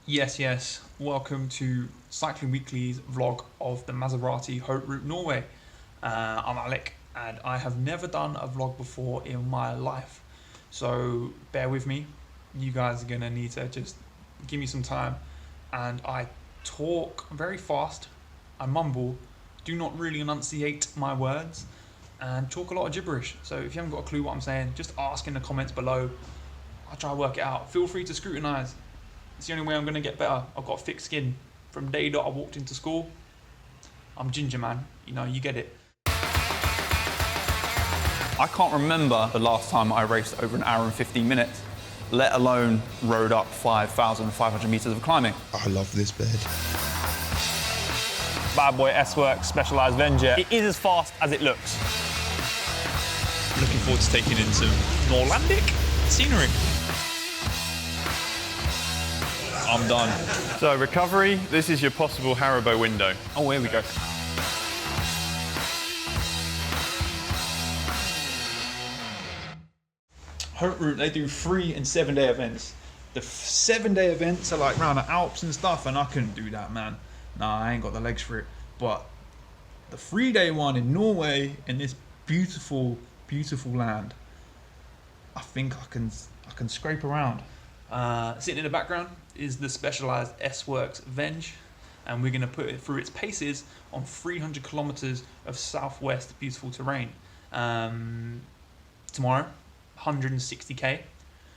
Yes, welcome to Cycling Weekly's vlog of the Maserati Haute, Norway. I'm Alec and I have never done a vlog before in my life, so bear with me. You guys are gonna need to just give me some time, and I talk very fast, I mumble, do not really enunciate my words, and talk a lot of gibberish. So if you haven't got a clue what I'm saying, just ask in the comments below. I'll try to work it out. Feel free to scrutinise. It's the only way I'm going to get better. I've got thick skin. From the day that I walked into school, I'm ginger, man. You know, you get it. I can't remember the last time I raced over an hour and 15 minutes, let alone rode up 5,500 metres of climbing. I love this bed. Bad boy S-Works Specialized Venger. It is as fast as it looks. Looking forward to taking in some Norlandic scenery. I'm done. So recovery, this is your possible Haribo window. Oh, here we go. Haute, they do 3 and 7 day events. The 7 day events are like around the Alps and stuff, and I couldn't do that, man. Nah, I ain't got the legs for it. But the 3 day one in Norway, in this beautiful, beautiful land, I think I can scrape around. Sitting in the background is the Specialized S-Works Venge, and we're going to put it through its paces on 300 kilometers of southwest beautiful terrain. Tomorrow, 160k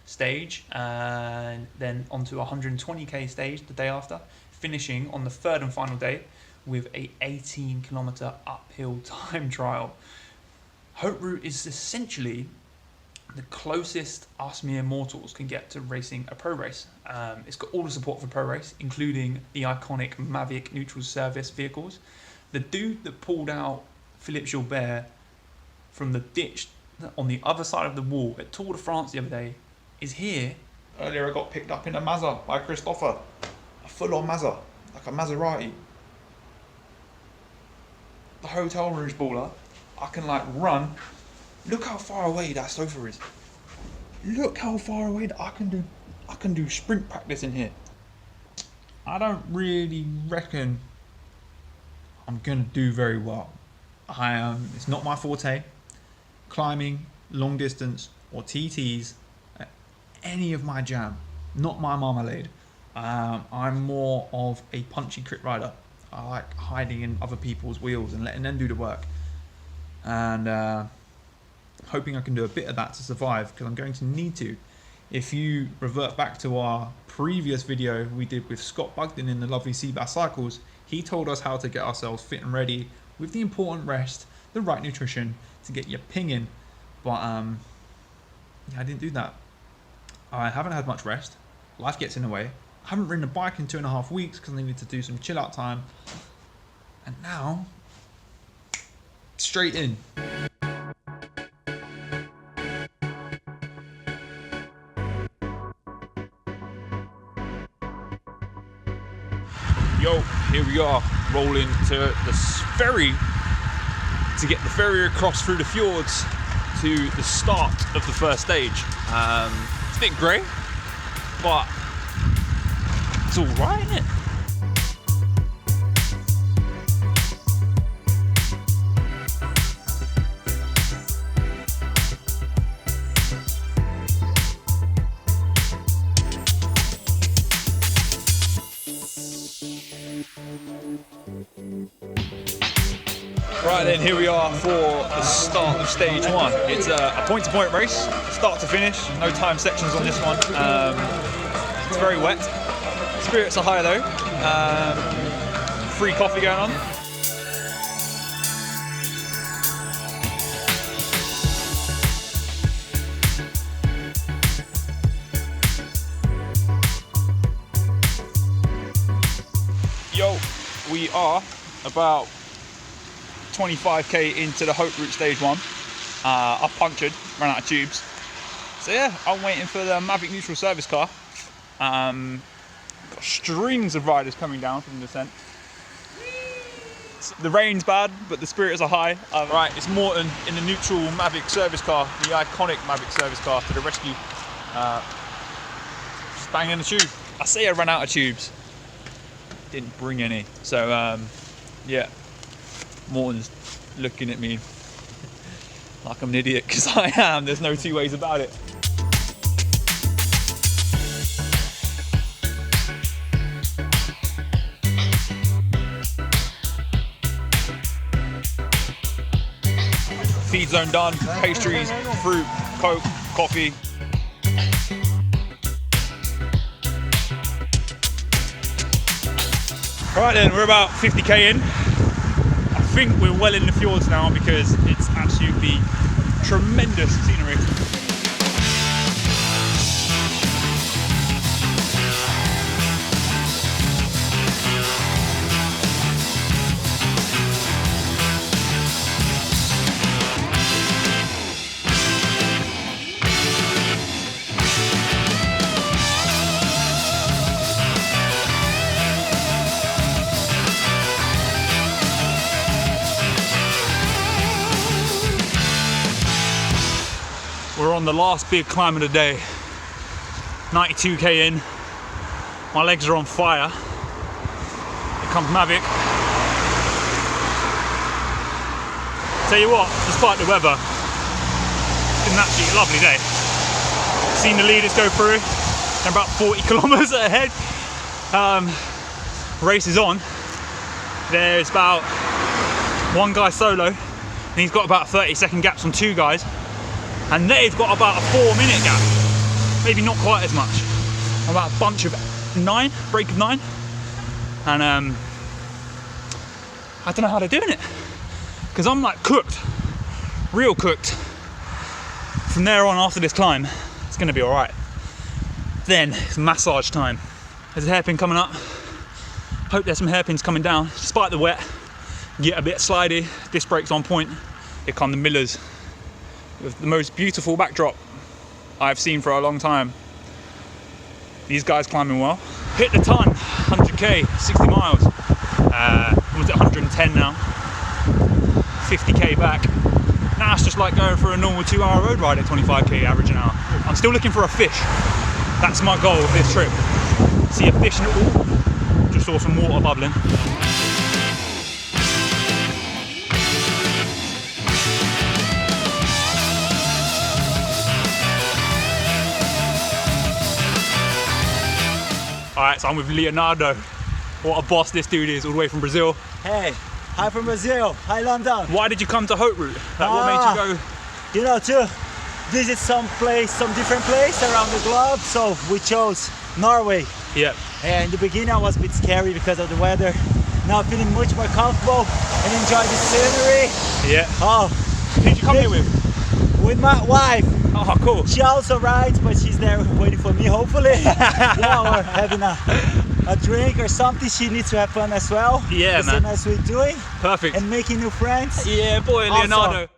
stage, and then onto 120k stage the day after, finishing on the third and final day with a 18-kilometer uphill time trial. Haute is essentially the closest us mere mortals can get to racing a pro race. It's got all the support for pro race, including the iconic Mavic neutral service vehicles. The dude that pulled out Philippe Gilbert from the ditch on the other side of the wall at Tour de France the other day is here. Earlier I got picked up in a Mazda by Christopher. A full-on Mazda, like a Maserati. The Hotel Rouge baller. I can like run. Look how far away that sofa is. Look how far away that I can do sprint practice in here. I don't really reckon I'm gonna do very well. It's not my forte. Climbing, long distance, or TTs, any of my jam. Not my marmalade. I'm more of a punchy crit rider. I like hiding in other people's wheels and letting them do the work. And hoping I can do a bit of that to survive, because I'm going to need to. If you revert back to our previous video we did with Scott Bugden in the lovely Seabass Cycles, he told us how to get ourselves fit and ready with the important rest, the right nutrition to get your ping in. But yeah, I didn't do that. I haven't had much rest. Life gets in the way. I haven't ridden a bike in 2.5 weeks because I needed to do some chill out time. And now, straight in. Yo, here we are, rolling to the ferry to get the ferry across through the fjords to the start of the first stage. It's a bit grey, but it's all right, isn't it? Right then, here we are for the start of stage 1. It's a point-to-point race, start to finish, no time sections on this one. It's very wet, spirits are high though, free coffee going on. Yo, we are about 25k into the Haute stage 1. I punctured, ran out of tubes. So yeah, I'm waiting for the Mavic neutral service car. Got strings of riders coming down from the descent. The rain's bad, but the spirits are high. Right, it's Morton in the neutral Mavic service car, the iconic Mavic service car, to the rescue. Just bang in the tube. I say I ran out of tubes. Didn't bring any. So yeah, Morton's looking at me like I'm an idiot, because I am. There's no two ways about it. Feed zone done, pastries, fruit, Coke, coffee. Alright then, we're about 50k in. I think we're well in the fjords now because it's absolutely tremendous scenery. We're on the last big climb of the day. 92k in. My legs are on fire. Here comes Mavic. Tell you what, despite the weather, it's been an absolutely lovely day. Seen the leaders go through. They're about 40 kilometers ahead. Race is on. There's about one guy solo, and he's got about 30-second gaps on two guys. And they've got about a 4-minute gap, maybe not quite as much. About a bunch of 9, break of 9. And I don't know how they're doing it, because I'm like cooked, real cooked. From there on, after this climb, it's gonna be all right. Then it's massage time. There's a hairpin coming up. Hope there's some hairpins coming down. Despite the wet, get a bit slidey, disc brakes on point. Here come the Millers, with the most beautiful backdrop I've seen for a long time. These guys climbing well. Hit the ton, 100k, 60 miles. Was it 110 now? 50k back. Now it's just like going for a normal 2-hour road ride at 25k average an hour. I'm still looking for a fish. That's my goal of this trip. See a fish in it all. Just saw some water bubbling. Alright, so I'm with Leonardo. What a boss this dude is, all the way from Brazil. Hey, hi from Brazil. Hi London. Why did you come to Haute route? Like, what made you go? You know, to visit some different place around the globe. So we chose Norway. Yeah. And in the beginning I was a bit scary because of the weather. Now I'm feeling much more comfortable and enjoy the scenery. Yeah. Oh. Who did you come here with? With my wife. Oh, cool. She also rides, but she's there waiting for me, hopefully. Yeah, or having a drink or something. She needs to have fun as well. Yeah, the man. same as we're doing. Perfect. And making new friends. Yeah, boy, Leonardo.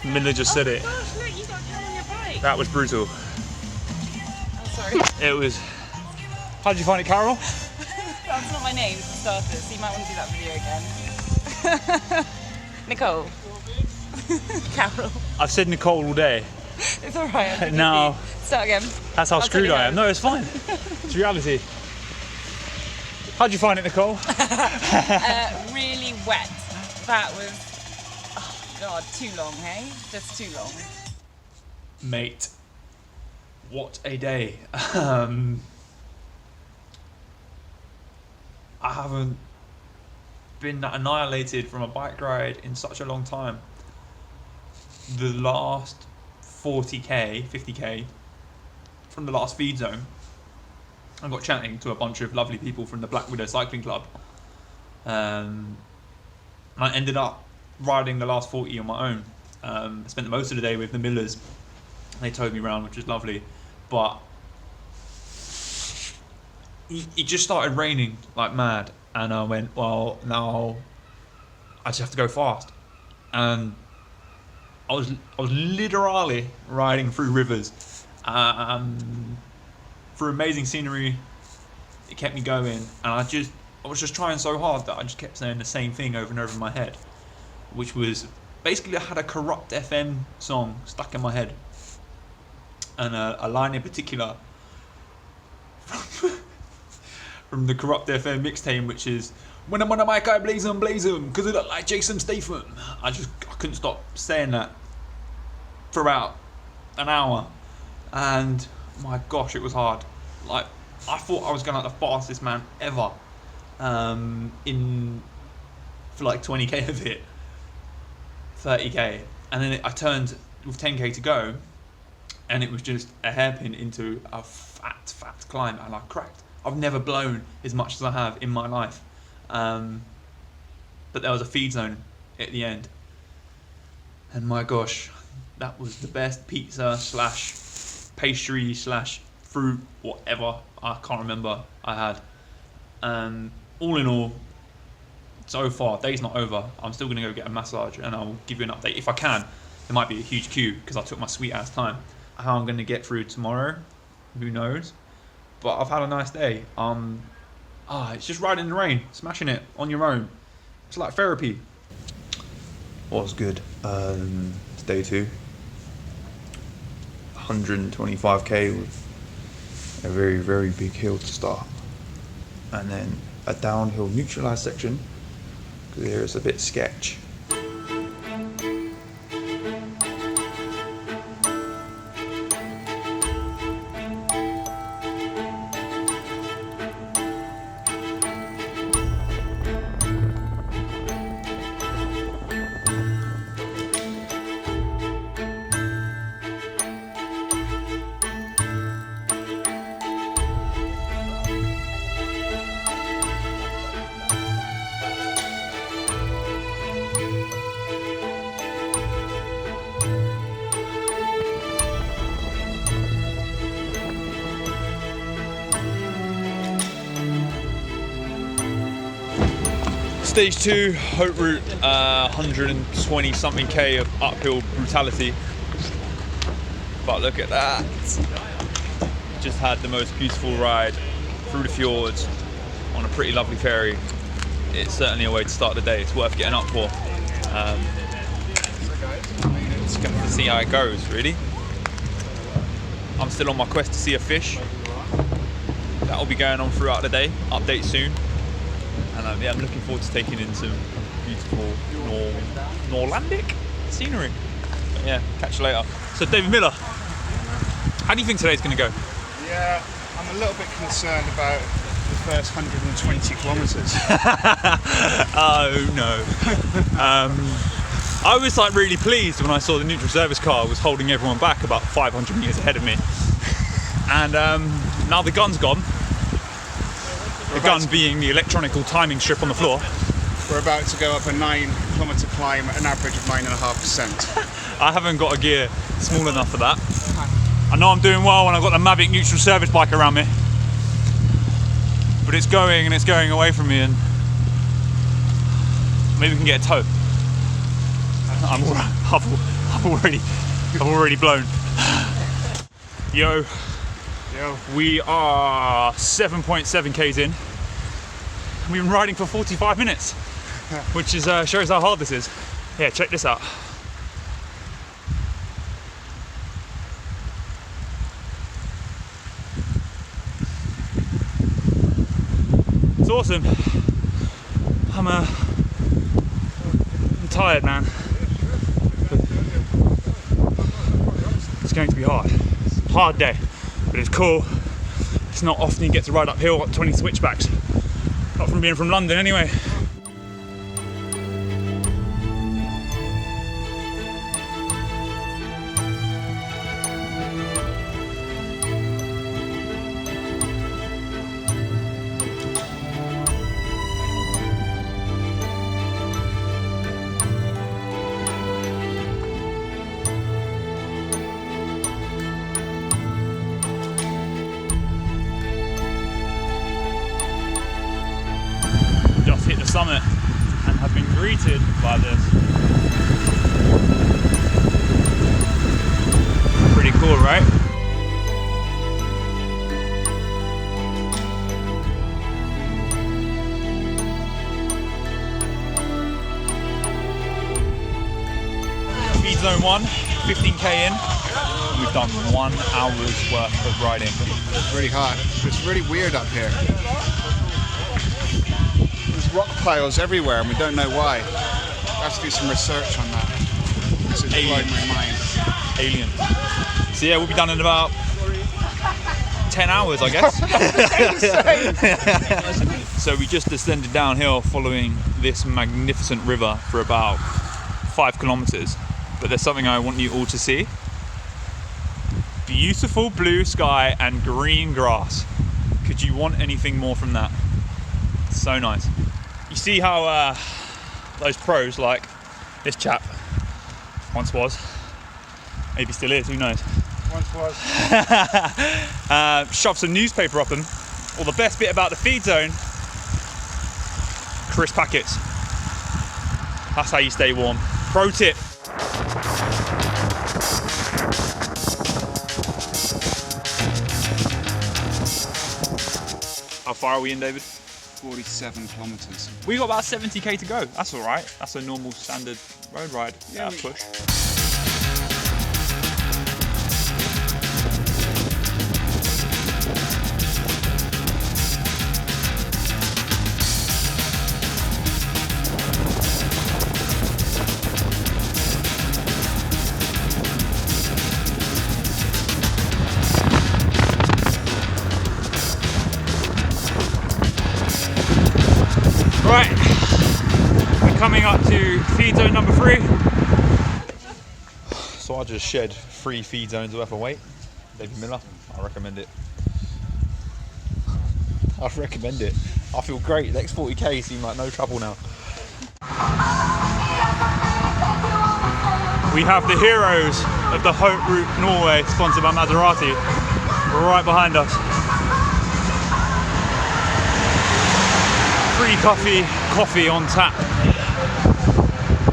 Miller just said it. Gosh, look, you got Carol on your bike. That was brutal. Oh, sorry. It was. How did you find it, Carol? That's not my name for starters, so you might want to do that video again. Nicole. Carol. I've said Nicole all day. It's alright. No. Start again. That's how I'll screwed tell you I am. No, it's fine. It's reality. How'd you find it, Nicole? Really wet. That was, oh god, too long, hey? Just too long. Mate, what a day. I haven't been that annihilated from a bike ride in such a long time. The last 40k, 50k from the last feed zone, I got chatting to a bunch of lovely people from the Black Widow Cycling Club. And I ended up riding the last 40 on my own. I spent most of the day with the Millers. They towed me around, which was lovely. But it just started raining like mad, and I went, well, now I just have to go fast. And I was literally riding through rivers, through amazing scenery. It kept me going, and I was just trying so hard that I just kept saying the same thing over and over in my head, which was basically I had a Corrupt FM song stuck in my head, and a line in particular from the Corrupt FM mixtape, which is, "When I'm on a mic, I blaze 'em, cause I look like Jason Statham." I couldn't stop saying that for about an hour, and my gosh, it was hard. Like, I thought I was going like the fastest man ever, for like 20k of it, 30k, and then I turned with 10k to go, and it was just a hairpin into a fat climb, and I cracked. I've never blown as much as I have in my life, but there was a feed zone at the end, and my gosh, that was the best pizza / pastry / fruit, whatever, I can't remember, I had. All in all, so far, day's not over. I'm still gonna go get a massage, and I'll give you an update if I can. There might be a huge queue because I took my sweet ass time. How I'm gonna get through tomorrow, who knows? But I've had a nice day. It's just riding in the rain, smashing it on your own. It's like therapy. What's good? It's day 2. 125k with a very, very big hill to start, and then a downhill neutralized section because here it's a bit sketch. Stage 2, Haute route, 120 something k of uphill brutality. But look at that. Just had the most beautiful ride through the fjords on a pretty lovely ferry. It's certainly a way to start the day. It's worth getting up for. Just going to see how it goes, really. I'm still on my quest to see a fish. That'll be going on throughout the day. Update soon. And yeah, I'm looking forward to taking in some beautiful Norlandic scenery. But yeah, catch you later. So David Miller, how do you think today's going to go? Yeah, I'm a little bit concerned about the first 120 kilometres. Oh no. I was like really pleased when I saw the neutral service car was holding everyone back about 500 metres ahead of me. And now the gun's gone. The gun being the electronical timing strip on the floor. We're about to go up a 9-kilometre climb at an average of 9.5%. I haven't got a gear small enough for that. I know I'm doing well when I've got the Mavic neutral service bike around me. But it's going and it's going away from me, and maybe we can get a tow. I've already blown. Yo. We are 7.7 k's in. We've been riding for 45 minutes, which is shows how hard this is. Yeah, check this out. It's awesome. I'm tired, man. It's going to be hard. Hard day. But it's cool. It's not often you get to ride uphill at 20 switchbacks. Not from being from London anyway. Hit the summit and have been greeted by this. Pretty cool, right? feed zone 1, 15k in. And we've done 1 hour's worth of riding. It's really hard. It's really weird up here. There's rock piles everywhere and we don't know why. I have to do some research on that. This is blowing my mind. Alien. So yeah, we'll be done in about 10 hours, I guess. So we just descended downhill following this magnificent river for about 5 kilometers. But there's something I want you all to see. Beautiful blue sky and green grass. Could you want anything more from that? So nice. You see how those pros, like this chap, once was, maybe still is, who knows? Once was. Shove some newspaper up them. Well, the best bit about the feed zone, crisp packets. That's how you stay warm. Pro tip. How far are we in, David? 47 kilometers. We got about 70k to go. That's all right. That's a normal standard road ride. Yeah, push. Right, we're coming up to feed zone number 3. So I just shed 3 feed zones worth of weight. David Miller, I recommend it. I recommend it. I feel great. Next 40k seem like no trouble now. We have the heroes of the Haute route Norway, sponsored by Maserati, right behind us. Free coffee on tap.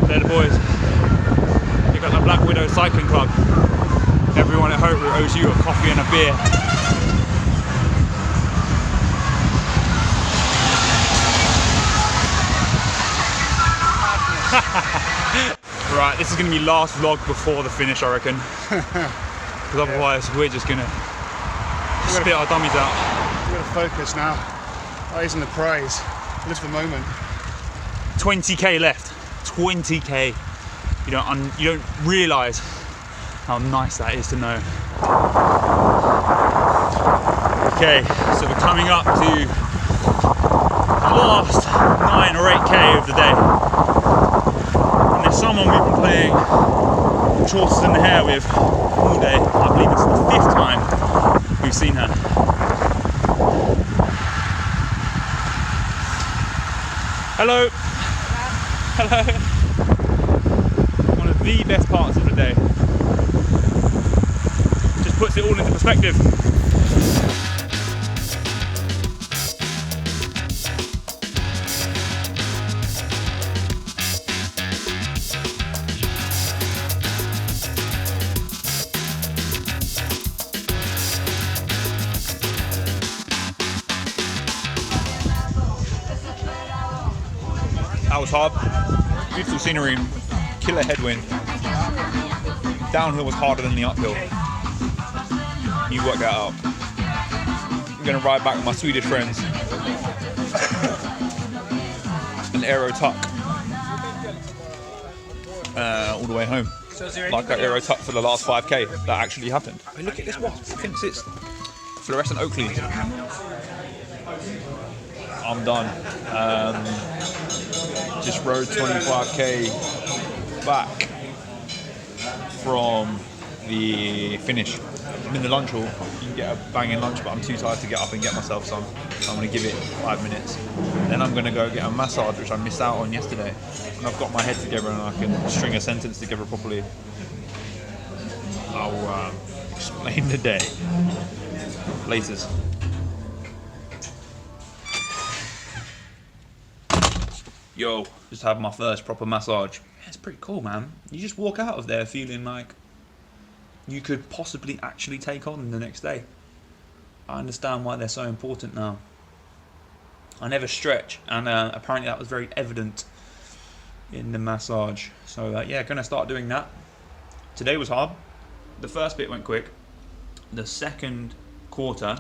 They're the boys. You got the Black Widow Cycling Club. Everyone at Haute owes you a coffee and a beer. Right, this is going to be last vlog before the finish, I reckon. Because otherwise we're just going to spit our dummies out. We've got to focus now. Eyes on the prize. Live the moment. 20k left. 20k. You don't realise how nice that is to know. Okay, so we're coming up to the last 9 or 8k of the day. And there's someone we've been playing Tortoise in the Hare with all day. I believe it's the 5th time we've seen her. Hello. Hello. One of the best parts of the day. Just puts it all into perspective. That was hard. Beautiful scenery, killer headwind. Downhill was harder than the uphill. You work that out. I'm gonna ride back with my Swedish friends. An aero tuck. All the way home. Like that aero tuck for the last 5k. That actually happened. Hey, look at this wasp. It thinks it's fluorescent oak leaves. I'm done. Just rode 25k back from the finish. I'm in the lunch hall. You can get a banging lunch, but I'm too tired to get up and get myself some. So I'm going to give it 5 minutes. Then I'm going to go get a massage, which I missed out on yesterday. And I've got my head together and I can string a sentence together properly. I'll explain the day. Laters. Yo, just had my first proper massage. It's pretty cool, man. You just walk out of there feeling like you could possibly actually take on the next day. I understand why they're so important now. I never stretch, and apparently that was very evident in the massage. So yeah, gonna start doing that. Today was hard. The first bit went quick. The second quarter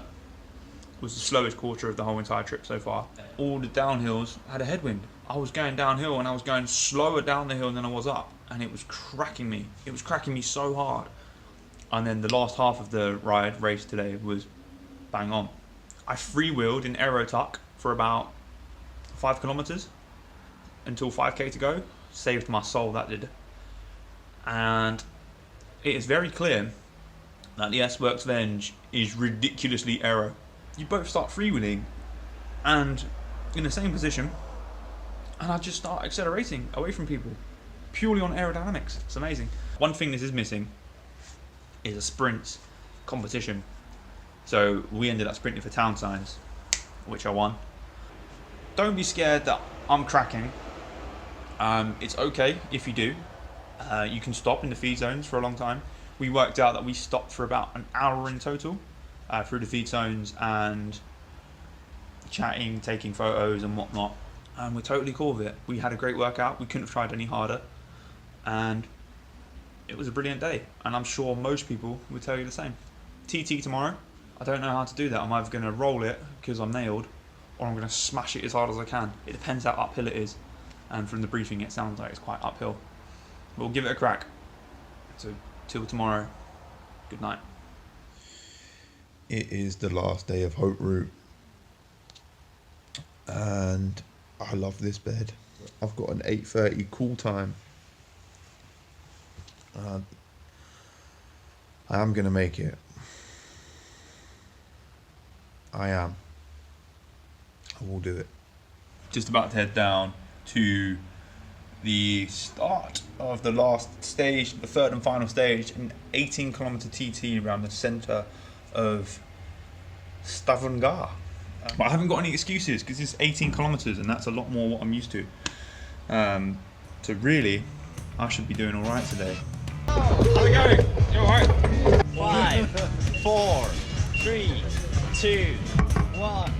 was the slowest quarter of the whole entire trip so far. All the downhills had a headwind. I was going downhill and I was going slower down the hill than I was up, and it was cracking me. It was cracking me so hard. And then the last half of the race today was bang on. I freewheeled in aero tuck for about 5 kilometers until 5k to go. Saved my soul, that did. And it is very clear that the S-Works Venge is ridiculously aero. You both start freewheeling and in the same position, and I just start accelerating away from people purely on aerodynamics. It's amazing. One thing this is missing is a sprint competition. So we ended up sprinting for town signs, which I won. Don't be scared that I'm cracking. It's okay if you do. You can stop in the feed zones for a long time. We worked out that we stopped for about an hour in total through the feed zones and chatting, taking photos and whatnot. And we're totally cool with it. We had a great workout. We couldn't have tried any harder. And it was a brilliant day. And I'm sure most people would tell you the same. TT tomorrow. I don't know how to do that. I'm either going to roll it because I'm nailed, or I'm going to smash it as hard as I can. It depends how uphill it is. And from the briefing, it sounds like it's quite uphill. We'll give it a crack. So, till tomorrow, good night. It is the last day of Haute route, and I love this bed. I've got an 8:30 call time. I am gonna make it. I am. I will do it. Just about to head down to the start of the last stage, the third and final stage, an 18-kilometer TT around the centre of Stavanger. But I haven't got any excuses because it's 18 kilometers and that's a lot more what I'm used to. So really, I should be doing all right today. How's it going? You all right? 5, 4, 3, 2, 1.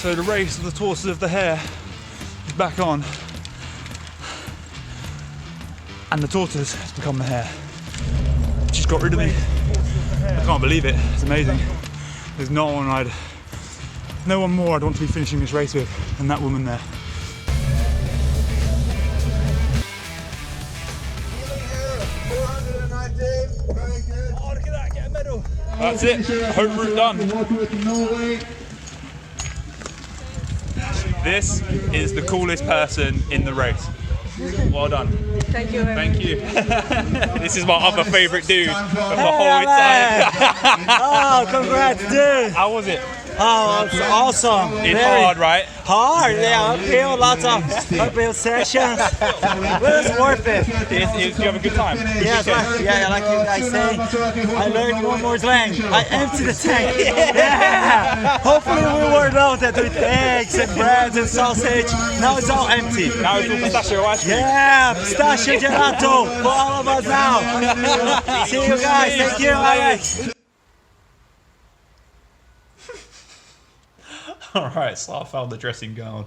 So the race of the tortoise of the hare is back on, and the tortoise has become the hare. She's got rid of me. I can't believe it. It's amazing. There's no one more I'd want to be finishing this race with than that woman there. Oh, look at that, get a medal. That's it. Haute route done. Norway. This is the coolest person in the race. Well done. Thank you very much. Thank you. This is my other favourite dude of the whole Alec! entire. Oh, congrats, dude. How was it? Oh, it's awesome. It's Very hard, right? hard, yeah, uphill, lots of uphill sessions. But it's worth it. You have a good time. Yeah, like you guys say, I learned one more slang. I empty the tank. Yeah. Hopefully we were loaded with eggs and bread and sausage. Now it's all empty. Now it's all pistachio ice cream. Yeah, pistachio gelato for all of us now. See you guys. Thank you, Alex. Alright, so I found the dressing gown.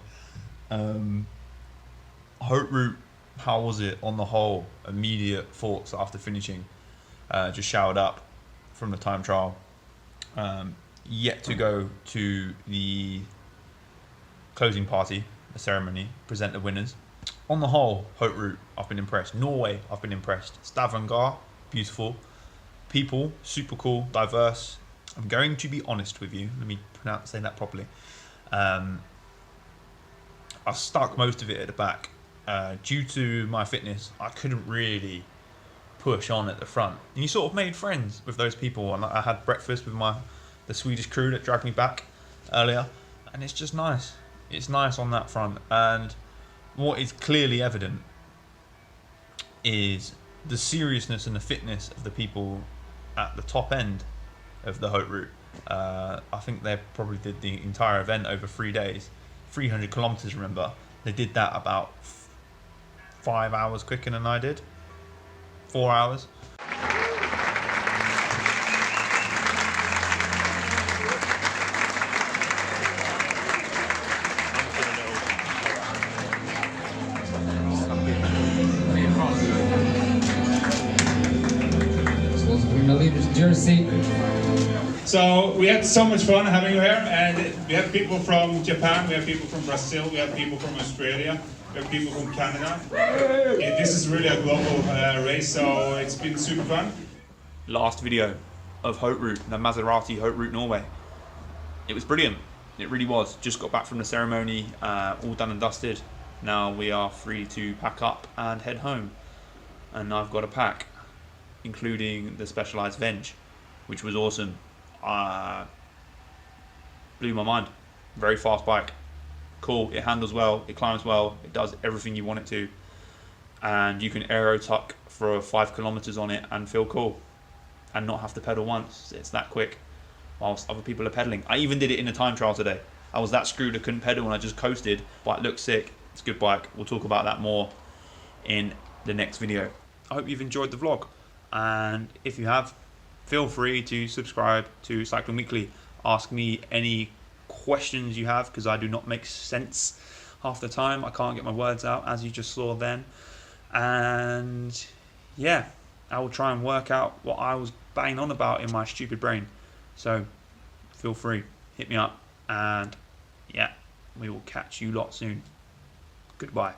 Haute route, how was it on the whole? Immediate thoughts after finishing. Just showered up from the time trial. Yet to go to the closing party, the ceremony, present the winners. On the whole, Haute route, I've been impressed. Norway, I've been impressed. Stavanger, beautiful. People, super cool, diverse. I'm going to be honest with you. Let me say that properly. I stuck most of it at the back. Due to my fitness, I couldn't really push on at the front. And you sort of made friends with those people. And I had breakfast with the Swedish crew that dragged me back earlier. And it's just nice. It's nice on that front. And what is clearly evident is the seriousness and the fitness of the people at the top end of the Haute route. I think they probably did the entire event over 3 days, 300 kilometers. Remember, they did that about 5 hours quicker than I did. 4 hours. Jersey. So we had so much fun having you here, and we have people from Japan, we have people from Brazil, we have people from Australia, we have people from Canada. This is really a global race, so it's been super fun. Last video of Haute Route, the Maserati Haute Route Norway. It was brilliant. It really was. Just got back from the ceremony, all done and dusted. Now we are free to pack up and head home. And I've got a pack, including the Specialized Venge, which was awesome. Blew my mind. Very fast bike. Cool. It handles well. It climbs well. It does everything you want it to. And you can aero tuck for 5 kilometers on it and feel cool. And not have to pedal once. It's that quick. Whilst other people are pedaling. I even did it in a time trial today. I was that screwed I couldn't pedal and I just coasted. But it looks sick. It's a good bike. We'll talk about that more in the next video. I hope you've enjoyed the vlog. And if you have, feel free to subscribe to Cycling Weekly. Ask me any questions you have, because I do not make sense half the time. I can't get my words out, as you just saw then. And yeah, I will try and work out what I was banging on about in my stupid brain. So feel free, hit me up, and yeah, we will catch you lot soon. Goodbye.